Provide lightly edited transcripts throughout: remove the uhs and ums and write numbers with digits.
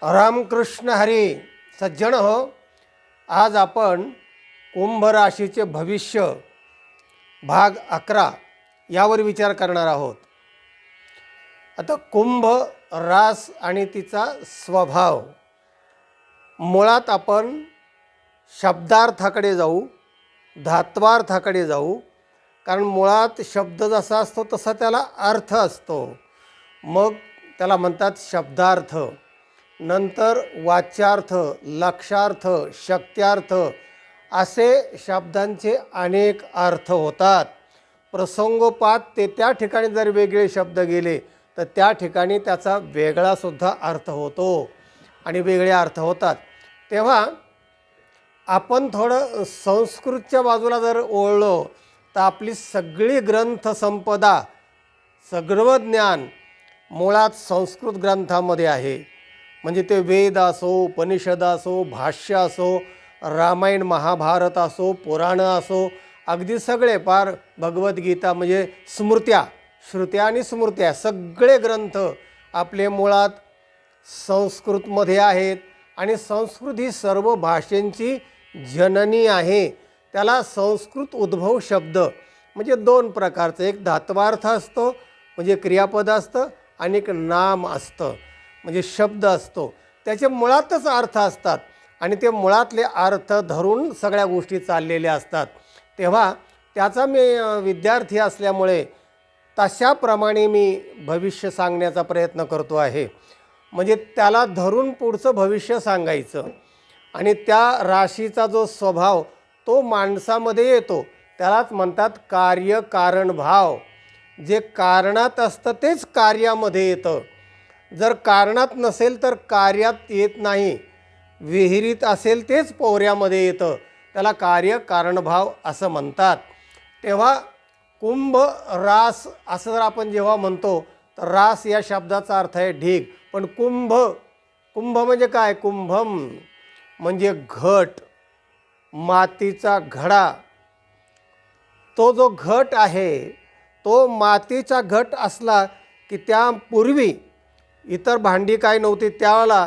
रामकृष्ण हरी सज्जन हो. आज आपण कुंभ राशीचे भविष्य भाग 11 यावर विचार करणार आहोत. आता कुंभ रास आणि तिचा स्वभाव, मुळात आपण शब्दार्थाकडे जाऊ, धात्वार्थाकडे जाऊ. कारण मुळात शब्द जसा असतो तसा त्याला अर्थ असतो. मग त्याला म्हणतात शब्दार्थ. नंतर वाच्यार्थ, लक्षार्थ, शक्त्यार्थ असे शब्दांचे अनेक अर्थ होतात. प्रसंगोपात ते त्या ठिकाणी जर वेगळे शब्द गेले तर त्या ठिकाणी त्याचा वेगळासुद्धा अर्थ होतो आणि वेगळे अर्थ होतात. तेव्हा आपण थोडं संस्कृतच्या बाजूला जर ओळलो तर आपली सगळी ग्रंथसंपदा, सगळं ज्ञान मुळात संस्कृत ग्रंथामध्ये आहे. म्हणजे ते वेद असो, उपनिषद असो, भाष्य असो, रामायण महाभारत असो, पुराणं असो, अगदी सगळे पार भगवद्गीता म्हणजे स्मृत्या, श्रुत्या आणि स्मृत्या सगळे ग्रंथ आपले मुळात संस्कृतमध्ये आहेत. आणि संस्कृत ही सर्व भाषांची जननी आहे. त्याला संस्कृत उद्भव शब्द म्हणजे दोन प्रकारचं, एक धात्वार्थ असतो म्हणजे क्रियापद असतं, आणि एक नाम असतं म्हणजे शब्द असतो. त्याचे मुळातच अर्थ असतात आणि ते मुळातले अर्थ धरून सगळ्या गोष्टी चाललेल्या असतात. तेव्हा त्याचा मी विद्यार्थी असल्यामुळे तशाप्रमाणे मी भविष्य सांगण्याचा प्रयत्न करतो आहे. म्हणजे त्याला धरून पुढचं भविष्य सांगायचं. आणि त्या राशीचा जो स्वभाव तो माणसामध्ये येतो त्यालाच म्हणतात कार्यकारण भाव. जे कारणात असतं तेच कार्यामध्ये येतं. जर कारणात नसेल तर कार्यात येत नाही. विहिरीत असेल तेच पोहऱ्यामध्ये येतं. त्याला कार्यकारणभाव असं म्हणतात. तेव्हा कुंभ रास असं जर आपण जेव्हा म्हणतो तर रास या शब्दाचा अर्थ आहे ढीग. पण कुंभ, कुंभ म्हणजे काय? कुंभम म्हणजे घट, मातीचा घडा. तो जो घट आहे तो मातीचा घट असला की त्यापूर्वी इतर भांडी काय नव्हती, त्यावेळेला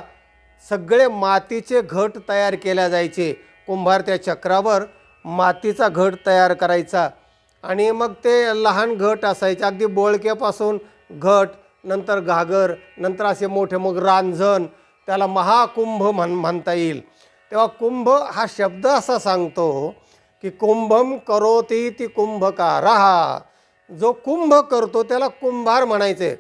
सगळे मातीचे घट तयार केल्या जायचे. कुंभार त्या चक्रावर मातीचा घट तयार करायचा आणि मग ते लहान घट असायचे, अगदी बोळक्यापासून घट, नंतर घागर, नंतर असे मोठे मग रांजण. त्याला महाकुंभ म्हणता येईल. तेव्हा कुंभ हा शब्द असा सांगतो की कुंभम करोती ती कुंभकारः. जो कुंभ करतो त्याला कुंभार म्हणायचे.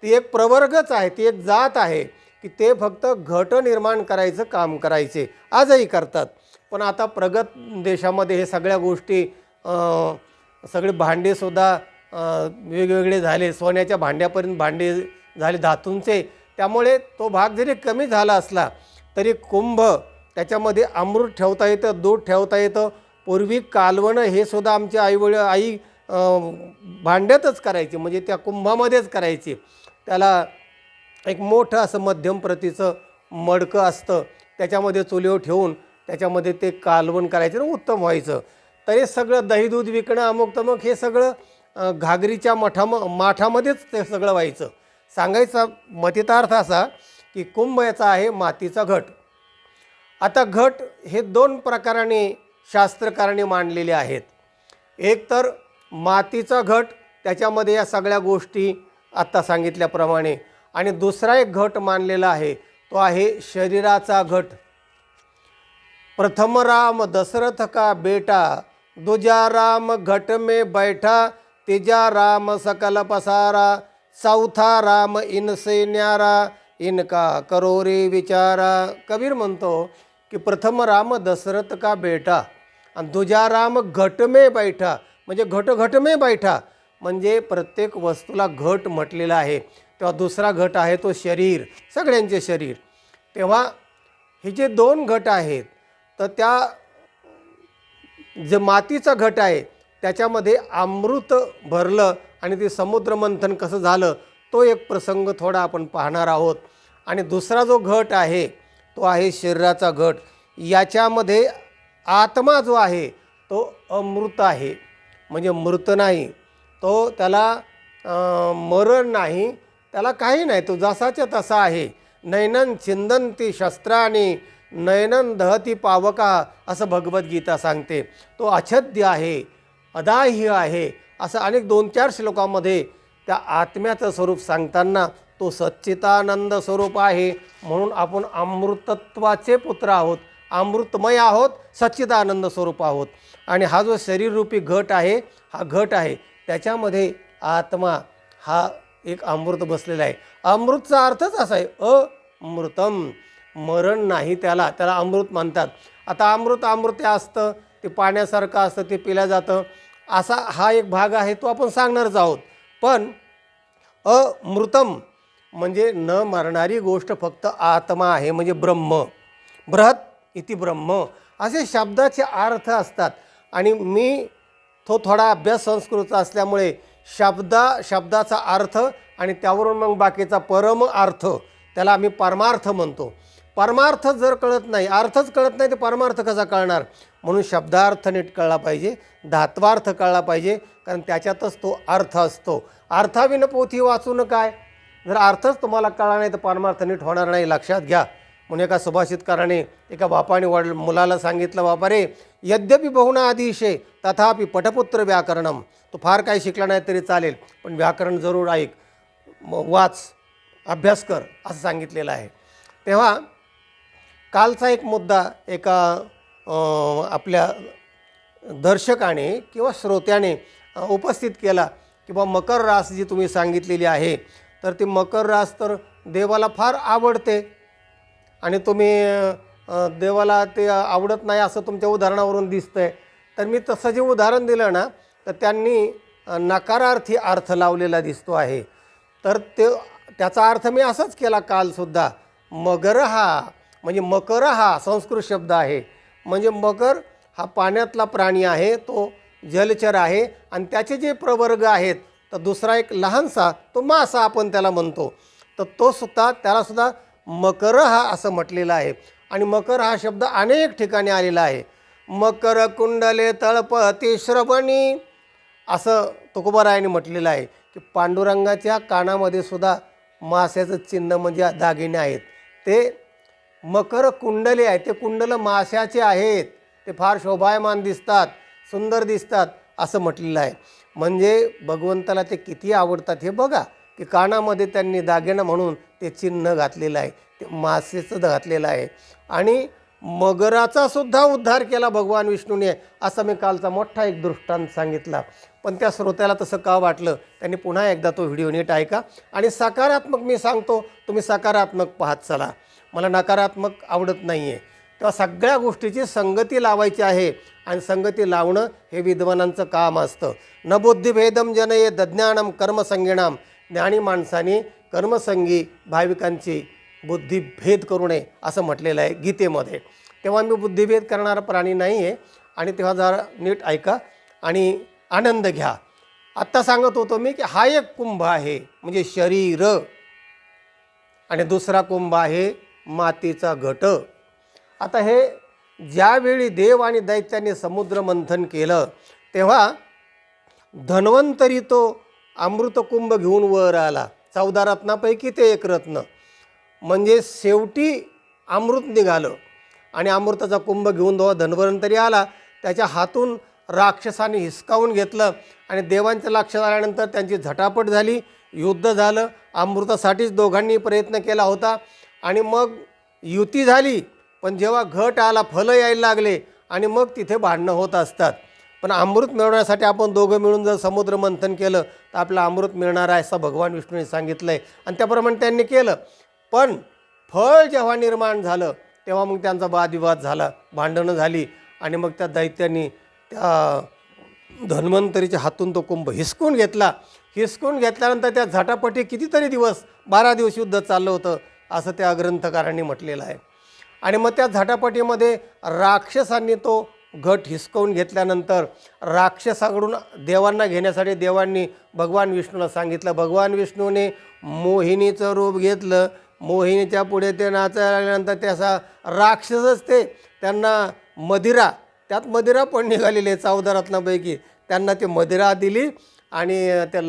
ती एक प्रवर्गच आहे, ती एक जात आहे की ते फक्त घट निर्माण करायचं काम करायचे. आजही करतात. पण आता प्रगत देशामध्ये हे सगळ्या गोष्टी, सगळे भांडेसुद्धा वेगवेगळे झाले. सोन्याच्या भांड्यापर्यंत भांडे झाले धातूंचे. त्यामुळे तो भाग जरी कमी झाला असला तरी कुंभ त्याच्यामध्ये अमृत ठेवता येतं, दूध ठेवता येतं. पूर्वी कालवणं हे सुद्धा आमच्या आई भांड्यातच करायची, म्हणजे त्या कुंभामध्येच करायची. त्याला एक मोठं असं मध्यम प्रतीचं मडकं असतं, त्याच्यामध्ये चुलीवर ठेवून त्याच्यामध्ये ते कालवण करायचं आणि उत्तम व्हायचं. तर हे सगळं दही दूध विकणं अमुक तमुक हे सगळं घागरीच्या माठामध्येच ते सगळं व्हायचं. सांगायचा मतितार्थ असा की कुंभ याचा आहे मातीचा घट. आता घट हे दोन प्रकाराने शास्त्रकारांनी मांडलेले आहेत. एक तर मातीचा घट, त्याच्यामध्ये या सगळ्या गोष्टी आत्ता सांगितल्याप्रमाणे. आणि दुसरा एक घट मानलेला आहे तो आहे शरीराचा घट. प्रथम राम दशरथ का बेटा, दूजा राम घट में बैठा, तीजा राम सकल पसारा, चौथा राम इनसे न्यारा, इनका करो रे विचारा. कबीर म्हणतो की प्रथम राम दशरथ का बेटा आणि दूजा राम घट में बैठा. म्हणजे घट में बैठा म्हणजे प्रत्येक वस्तूला घट म्हटलेला आहे. तेव्हा दुसरा घट आहे तो शरीर, सगळ्यांचे शरीर. तेव्हा हे जे दोन घट आहेत तर त्या जे मातीचा घट आहे त्याच्यामध्ये अमृत भरलं आणि ते समुद्रमंथन कसं झालं तो एक प्रसंग थोडा आपण पाहणार आहोत. आणि दुसरा जो घट आहे तो आहे शरीराचा घट. याच्यामध्ये आत्मा जो आहे तो अमृत आहे, म्हणजे मृत नाही. तो त्याला मरण नाही, त्याला काही नाही, तो जसाच्या तसा आहे. नैनन छिंदंती शस्त्राणी नयनन दहती पावका असं भगवद्गीता सांगते. तो अछद्य आहे, अदाह्य आहे, असं अनेक 2-4 श्लोकामध्ये त्या आत्म्याचं स्वरूप सांगताना तो सच्चिदानंद स्वरूप आहे. म्हणून आपण अमृतत्वाचे पुत्र आहोत, अमृतमय आहोत, सच्चिदानंद स्वरूप आहोत. आणि हा जो शरीररूपी घट आहे, हा घट आहे, त्याच्यामध्ये आत्मा हा एक अमृत बसलेला आहे. अमृतचा अर्थच असा आहे, अमृतम, मरण नाही त्याला अमृत म्हणतात. आता अमृत असतं, ते पाण्यासारखं असतं, ते पिलं जातं, असा हा एक भाग आहे, तो आपण सांगणारच आहोत. पण अमृतम म्हणजे न मरणारी गोष्ट फक्त आत्मा आहे, म्हणजे ब्रह्म. बृहत इति ब्रह्म असे शब्दाचे अर्थ असतात. आणि मी थोडा अभ्यास संस्कृतचा असल्यामुळे शब्दाचा अर्थ आणि त्यावरून मग बाकीचा परम अर्थ, त्याला आम्ही परमार्थ म्हणतो. परमार्थ जर कळत नाही, अर्थच कळत नाही, तर परमार्थ कसा कळणार? म्हणून शब्दार्थ नीट कळला पाहिजे, धात्वार्थ कळला पाहिजे, कारण त्याच्यातच तो अर्थ असतो. अर्थाविन पोथी वाचून काय? जर अर्थच तुम्हाला कळला नाही तर परमार्थ नीट होणार नाही, लक्षात घ्या. म्हणून एका सुभाषितकाराने एका बापाने मुलाला सांगितलं, बापा रे, यद्यपि बहुना आदिशे तथापि पटपुत्र व्याकरणम. तो फार काही शिकला नाही तरी चालेल, पण व्याकरण जरूर ऐक, वाच, अभ्यास कर, असं सांगितलेलं आहे. तेव्हा कालचा एक मुद्दा एका आपल्या दर्शकाने किंवा श्रोत्याने उपस्थित केला की बा मकर रास जी तुम्ही सांगितलेली आहे, तर ती मकर रास तर देवाला फार आवडते आणि तुम्ही देवाला ते आवडत नाही असं तुमच्या उदाहरणावरून दिसतंय. तर मी तसं जे उदाहरण दिलं ना, तर त्यांनी नकारार्थी अर्थ लावलेला दिसतो आहे. तर त्याचा अर्थ मी असाच केला कालसुद्धा. मगर म्हणजे मकर हा संस्कृत शब्द आहे. म्हणजे मकर हा पाण्यातला प्राणी आहे, तो जलचर आहे. आणि त्याचे जे प्रवर्ग आहेत, तर दुसरा एक लहानसा तो मासा आपण त्याला म्हणतो, तर त्यालासुद्धा मकर हा असं म्हटलेलं आहे. आणि मकर हा शब्द अनेक ठिकाणी आलेला आहे. मकर कुंडले तळपती श्रवणी असं तुकोबारायाने म्हटलेलं आहे की पांडुरंगाच्या कानामध्ये सुद्धा मास्याचं चिन्ह म्हणजे दागिने आहेत. ते मकर कुंडले आहे, ते कुंडल माशाचे आहेत, ते फार शोभायमान दिसतात, सुंदर दिसतात असं म्हटलेलं आहे. म्हणजे भगवंताला ते किती आवडतात हे बघा, की कानामध्ये त्यांनी दागिना म्हणून ते चिन्ह घातलेलं आहे, ते मासेचं घातलेलं आहे. आणि मगराचा सुद्धा उद्धार केला भगवान विष्णूने, असा मी कालचा मोठा एक दृष्टांत सांगितला. पण त्या श्रोत्याला तसं का वाटलं, त्यांनी पुन्हा एकदा तो व्हिडिओ नीट ऐका. आणि सकारात्मक मी सांगतो, तुम्ही सकारात्मक पाहत चला, मला नकारात्मक आवडत नाही आहे. तेव्हा सगळ्या गोष्टीची संगती लावायची आहे, आणि संगती लावणं हे विद्वानांचं काम असतं. न बुद्धिभेदम जनये दज्ञानम कर्मसंगीणाम. ज्ञानी माणसाने कर्मसंगी भाविकांची बुद्धिभेद करू नये असं म्हटलेलं आहे गीतेमध्ये. तेव्हा मी बुद्धिभेद करणारा प्राणी नाही आहे. आणि तेव्हा जरा नीट ऐका आणि आनंद घ्या. आत्ता सांगत होतो मी की हा एक कुंभ आहे म्हणजे शरीर, आणि दुसरा कुंभ आहे मातीचा घट. आता हे ज्यावेळी देव आणि दैत्यांनी समुद्र मंथन केलं, तेव्हा धन्वंतरी तो अमृतकुंभ घेऊन वर आला. 14 रत्नापैकी ते एक रत्न, म्हणजे शेवटी अमृत निघालं. आणि अमृताचा कुंभ घेऊन धन्वंतरी आला, त्याच्या हातून राक्षसाने हिसकावून घेतलं. आणि देवांच्या लक्षात आल्यानंतर त्यांची झटापट झाली, युद्ध झालं. अमृतासाठीच दोघांनी प्रयत्न केला होता, आणि मग युती झाली. पण जेव्हा घट आला, फलं यायला लागले, आणि मग तिथे भांडणं होत असतात. पण अमृत मिळवण्यासाठी आपण दोघं मिळून जर समुद्र मंथन केलं तर आपलं अमृत मिळणार आहे, असं भगवान विष्णूने सांगितलं आहे. आणि त्याप्रमाणे त्यांनी केलं. पण फळ जेव्हा निर्माण झालं, तेव्हा मग त्यांचा वादविवाद झाला, भांडणं झाली. आणि मग त्या दैत्यांनी त्या धन्वंतरीच्या हातून तो कुंभ हिसकून घेतला. हिसकून घेतल्यानंतर त्या झटापटी कितीतरी दिवस, 12 दिवस युद्ध चाललं होतं, असं त्या ग्रंथकारांनी म्हटलेलं आहे. आणि मग त्या झटापटीमध्ये राक्षसांनी तो घट हिसकवून घेतल्यानंतर राक्षसाकडून देवांना घेण्यासाठी देवांनी भगवान विष्णूला सांगितलं. भगवान विष्णूने मोहिनीचं रूप घेतलं. मोहिनीच्या पुढे ते नाचायला लागल्यानंतर त्याचा राक्षसच त्यांना मदिरा, त्यात मदिरा पण निघालेली आहे 14 रत्नापैकी, त्यांना ते मदिरा दिली. आणि त्या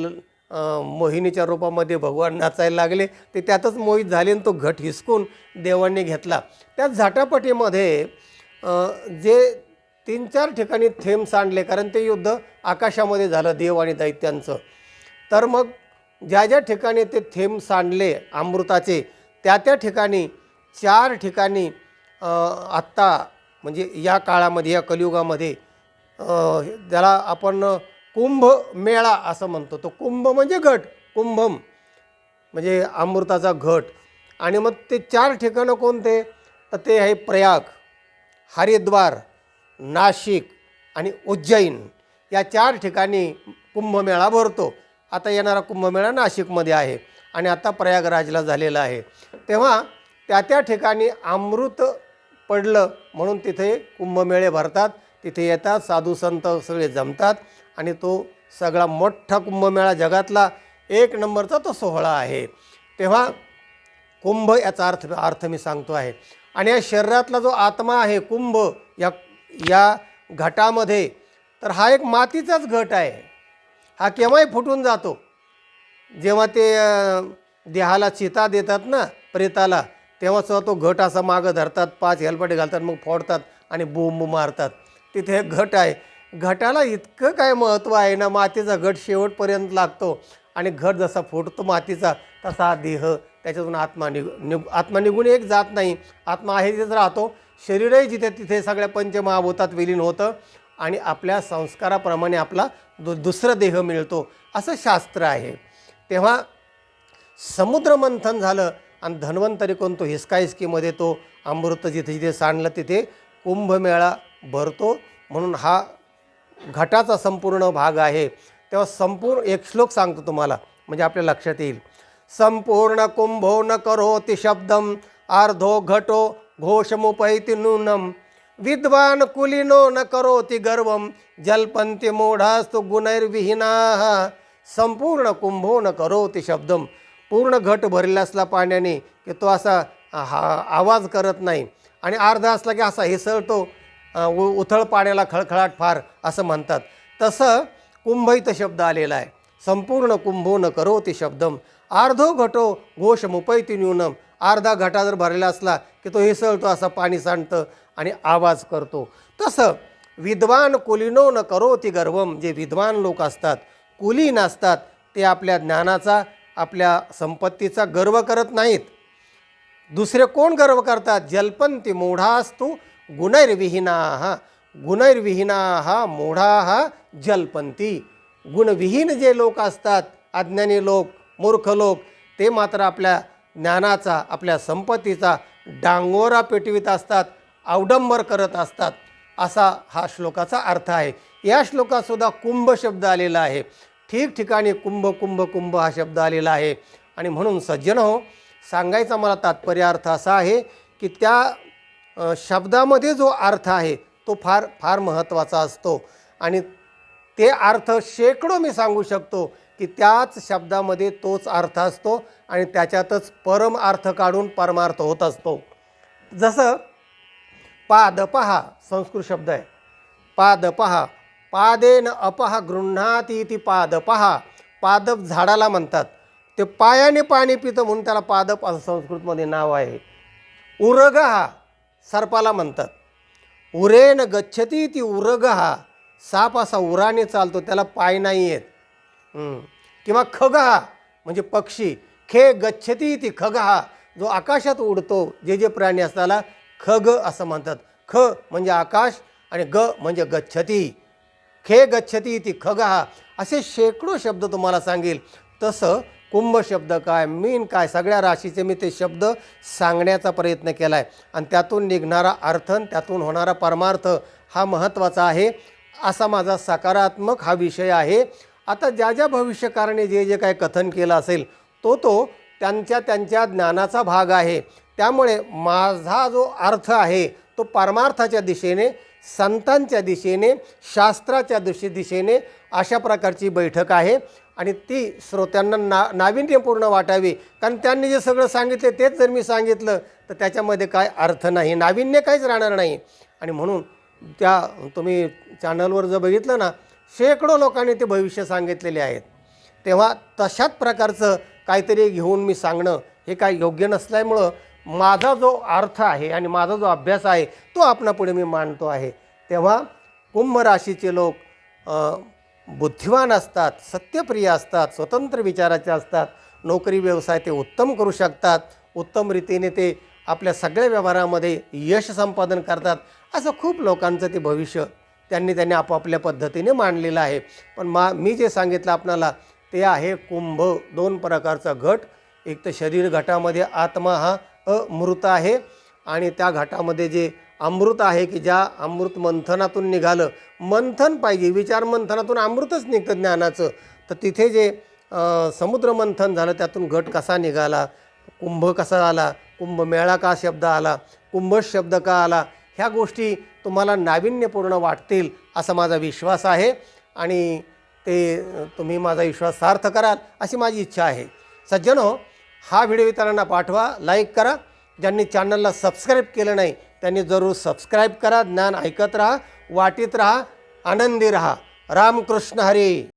मोहिनीच्या रूपामध्ये भगवान नाचायला लागले, ते त्यातच मोहित झाले आणि तो घट हिसकून देवांनी घेतला. त्या झाटापटीमध्ये जे 3-4 ठिकाणी थेंब सांडले, कारण ते युद्ध आकाशामध्ये झालं देव आणि दैत्यांचं. तर मग ज्या ज्या ठिकाणी ते थेंब सांडले अमृताचे, त्या ठिकाणी 4 ठिकाणी आत्ता म्हणजे या काळामध्ये, या कलियुगामध्ये ज्याला आपण कुंभमेळा असं म्हणतो. तो कुंभ म्हणजे घट, कुंभम म्हणजे अमृताचा घट. आणि मग ते 4 ठिकाणं कोणते, तर ते आहे प्रयाग, हरिद्वार, नाशिक आणि उज्जैन. या 4 ठिकाणी कुंभमेळा भरतो. आता येणारा कुंभमेळा नाशिकमध्ये आहे आणि आता प्रयागराजला झालेला आहे. तेव्हा त्या ठिकाणी अमृत पडलं म्हणून तिथे कुंभमेळे भरतात. तिथे येतात साधू संत सगळे जमतात आणि तो सगळा मोठा कुंभमेळा जगातला 1 नंबरचा तो सोहळा आहे. तेव्हा कुंभ याचा अर्थ मी सांगतो आहे. आणि या शरीरातला जो आत्मा आहे कुंभ या घटामध्ये, तर हा एक मातीचाच घट आहे. हा केव्हाही फुटून जातो. जेव्हा ते देहाला चिता देतात ना प्रेताला, तेव्हा सुद्धा तो घट असा मागं धरतात, 5 हेलपाटे घालतात, मग फोडतात आणि बोंब मारतात. तिथे एक घट आहे. घटाला इतकं काय महत्त्व आहे ना, मातीचा घट शेवटपर्यंत लागतो आणि घट जसा फुटतो मातीचा, तसा हा देह, त्याच्यातून आत्मा निघून एक जात नाही. आत्मा आहे तिथेच राहतो. शरीरही जिथे तिथे सगळ्या पंचमहाभूतात विलीन होतं आणि आपल्या संस्काराप्रमाणे आपला दुसरा देह मिळतो, असं शास्त्र आहे. तेव्हा समुद्रमंथन झालं आणि धन्वंतरी कोणतो हिसकाहिसकीमध्ये तो अमृत जिथे जिथे सांडलं तिथे कुंभमेळा भरतो. म्हणून हा घटाचा संपूर्ण भाग आहे. तेव्हा संपूर्ण एक श्लोक सांगतो तुम्हाला, म्हणजे आपल्या लक्षात येईल. संपूर्ण कुंभो न करोति शब्दम अर्धो घटो घोषमुपैति नूनम विद्वान कुलीनो न करोति गर्वम जलपंति मूढास्तु गुणैर्विहीनाः. संपूर्ण कुंभो न करोति शब्दम. पूर्ण घट भरलेला असला पाण्याने की तो असा आवाज करत नाही, आणि अर्धा असला की असा हिसळतो, उथळ पाण्याला खळखळाट फार असं म्हणतात. तसं कुंभ इथं शब्द आलेला आहे. संपूर्ण कुंभो न करोति शब्दम अर्धो घटो घोषमुपैति न्यूनम. अर्धा घटा जर भरलेला असला की तो हिसळतो, असा पाणी सांडतं आणि आवाज करतो. तसं विद्वान कुलीनो न करोति गर्वम. जे विद्वान लोक असतात, कुलीन असतात, ते आपल्या ज्ञानाचा, आपल्या संपत्तीचा गर्व करत नाहीत. दुसरे कोण गर्व करतात? जल्पन्ति मूढास्तु गुणैर्विहीनाः. गुणैर्विहीनाः मूढाः जल्पन्ति. गुणविहीन जे लोक असतात, अज्ञानी लोक, मूर्ख लोक, ते मात्र आपल्या ज्ञानाचा, आपल्या संपत्तीचा डांगोरा पेटवित असतात, अवडंबर करत असतात, असा हा श्लोकाचा अर्थ आहे. या श्लोकातसुद्धा कुंभ शब्द आलेला आहे. ठिकठिकाणी कुंभ कुंभ कुंभ हा शब्द आलेला आहे. आणि म्हणून सज्जन हो, सांगायचा मला तात्पर्य अर्थ असा आहे की त्या शब्दामध्ये जो अर्थ आहे तो फार फार महत्त्वाचा असतो. आणि ते अर्थ शेकडो मी सांगू शकतो की त्याच शब्दामध्ये तोच अर्थ असतो आणि त्याच्यातच परम अर्थ काढून परमार्थ होत असतो. जसं पादपहा संस्कृत शब्द आहे. पादपहा, पादेन अपहा गृह्णाती इति पादपहा. पादप झाडाला म्हणतात. ते पायाने पाणी पितं म्हणून त्याला पादप असं संस्कृतमध्ये नाव आहे. उरगहा सर्पाला म्हणतात. उरेन गच्छती ती उरगहा. साप असा उराने चालतो, त्याला पाय नाही आहेत. किंवा खगहा म्हणजे पक्षी. खे गच्छती ती खगहा. जो आकाशात उडतो, जे प्राणी असतात त्याला खग असं म्हणतात. ख म्हणजे आकाश आणि ग म्हणजे गच्छती. खे गच्छती ती खगहा. असे शेकडो शब्द तुम्हाला सांगेल. तसं कुंभ शब्द काय, मीन काय, सगळ्या राशीचे मी ते शब्द सांगण्याचा प्रयत्न केला आहे. आणि त्यातून निघणारा अर्थ, त्यातून होणारा परमार्थ हा महत्त्वाचा आहे. असा माझा सकारात्मक हा विषय आहे. आता ज्या ज्या भविष्यकाराने जे काय कथन केलं असेल तो त्यांच्या ज्ञानाचा भाग आहे. त्यामुळे माझा जो अर्थ आहे तो परमार्थाच्या दिशेने, संतांच्या दिशेने, शास्त्राच्या दिशेने अशा प्रकारची बैठक आहे. आणि ती श्रोत्यांना नाविन्यपूर्ण वाटावी. कारण त्यांनी जे सगळं सांगितले तेच जर मी सांगितलं तर त्याच्यामध्ये काय अर्थ नाही, नाविन्य काहीच राहणार नाही. आणि म्हणून तुम्ही चॅनलवर जर बघितलं ना, शेकडो लोकांनी ते भविष्य सांगितलेले आहेत. तेव्हा तशाच प्रकारचं काहीतरी घेऊन मी सांगणं हे काय योग्य नसल्यामुळं माझा जो अर्थ आहे आणि माझा जो अभ्यास आहे तो आपणापुढे मी मांडतो आहे. तेव्हा कुंभ राशीचे लोक बुद्धिवान असतात, सत्यप्रिय असतात, स्वतंत्र विचाराचे असतात. नोकरी व्यवसाय ते उत्तम करू शकतात, उत्तम रीतीने ते आपल्या सगळ्या व्यवहारामध्ये यश संपादन करतात. असं खूप लोकांचं ते भविष्य त्यांनी आपापल्या पद्धतीने मांडलेलं आहे. पण मी जे सांगितलं आपणाला ते आहे कुंभ. दोन प्रकारचा घट. एक तर शरीर घटामध्ये आत्मा हा अमृत आहे आणि त्या घटामध्ये जे अमृत आहे की ज्या अमृत मंथनातून निघालं, मंथन पाहिजे, विचार मंथनातून अमृतच निघतं ज्ञानाचं. तर तिथे जे समुद्र मंथन झालं त्यातून घट कसा निघाला, कुंभ कसा आला, कुंभमेळा का शब्द आला, कुंभ शब्द का आला, ह्या गोष्टी तुम्हाला नाविन्यपूर्ण वाटतील असा माझा विश्वास आहे आणि ते तुम्ही माझा विश्वास सार्थ कराल अशी माझी इच्छा आहे. सज्जनो, हा व्हिडिओ इतरांना पाठवा, लाईक करा. ज्यांनी चॅनलला सबस्क्राईब केलं नाही त्यांनी जरूर सबस्क्राईब करा. ज्ञान ऐकत राहा, वाटीत राहा, आनंदी राहा. रामकृष्ण हरी.